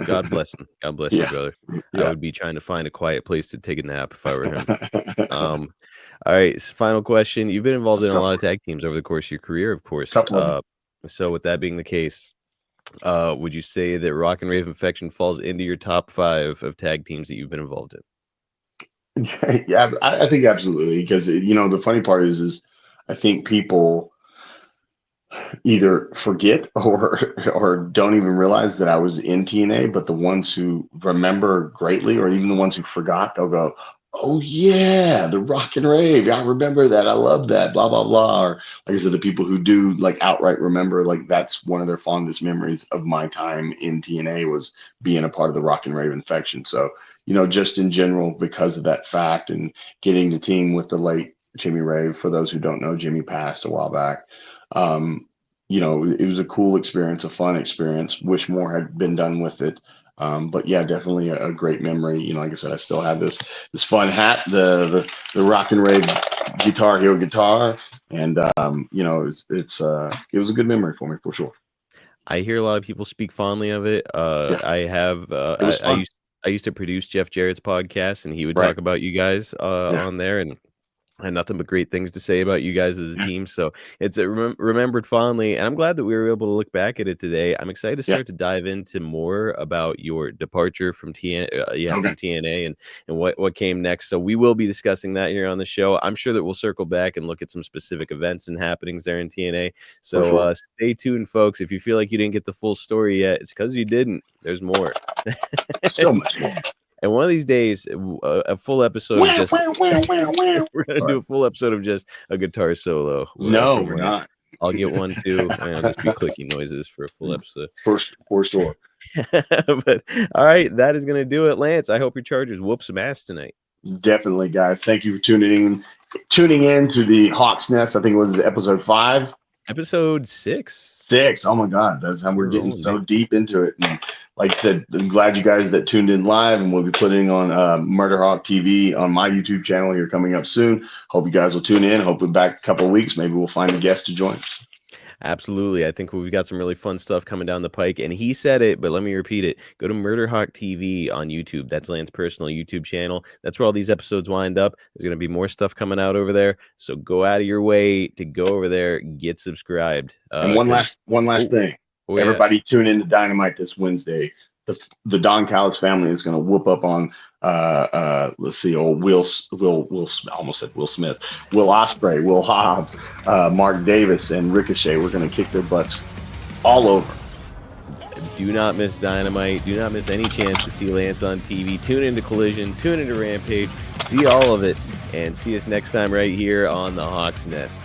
God bless him. God bless you, brother. Yeah. I would be trying to find a quiet place to take a nap if I were him. All right, final question. You've been involved in a lot of tag teams over the course of your career, of course. So with that being the case, would you say that Rock N Rave Infection falls into your top 5 of tag teams that you've been involved in? Yeah, I think absolutely, because the funny part is I think people either forget or don't even realize that I was in TNA, but the ones who remember greatly, or even the ones who forgot, they'll go, "Oh yeah, the Rock and Rave. Yeah, I remember that. I love that. Blah blah blah." Or like I said, the people who do like outright remember, like that's one of their fondest memories of my time in TNA was being a part of the Rock and Rave Infection. So just in general, because of that fact, and getting to team with the late Jimmy Rave. For those who don't know, Jimmy passed a while back. It was a cool experience, a fun experience. Wish more had been done with it. But yeah, definitely a great memory. Like I said, I still have this fun hat, the Rock and Rave Guitar Hero guitar, and it was a good memory for me for sure. I hear a lot of people speak fondly of it. Yeah. I have. I used to produce Jeff Jarrett's podcast, and he would talk about you guys on there, and I had nothing but great things to say about you guys as a team. So it's remembered fondly, and I'm glad that we were able to look back at it today. I'm excited to start to dive into more about your departure from from TNA and what came next. So we will be discussing that here on the show. I'm sure that we'll circle back and look at some specific events and happenings there in TNA. So stay tuned, folks. If you feel like you didn't get the full story yet, it's because you didn't. There's more. Still much more. And one of these days, a full episode of just we're gonna do a full episode of just a guitar solo. No, we're not. I'll get one too. I'll just be clicking noises for a full episode. For sure. But all right, that is gonna do it, Lance. I hope your Chargers whoop some ass tonight. Definitely, guys. Thank you for tuning in to the Hawk's Nest. I think it was episode 5. Episode 6. 6. Oh my God, that's how we're getting so deep into it. And like I said, I'm glad you guys that tuned in live, and we'll be putting on Murdehawk TV on my YouTube channel here coming up soon. Hope you guys will tune in. Hope we're back a couple of weeks. Maybe we'll find a guest to join. Absolutely. I think we've got some really fun stuff coming down the pike. And he said it, but let me repeat it. Go to Murdehawk TV on YouTube. That's Lance's personal YouTube channel. That's where all these episodes wind up. There's going to be more stuff coming out over there. So go out of your way to go over there, get subscribed. And one last thing. Everybody tune in to Dynamite this Wednesday. The Don Callis family is going to whoop up on let's see, old Will I almost said Will Smith, Will Ospreay, Will Hobbs, Mark Davis, and Ricochet. We're going to kick their butts all over. Do not miss Dynamite. Do not miss any chance to see Lance on TV. Tune into Collision. Tune into Rampage. See all of it. And see us next time right here on the Hawk's Nest.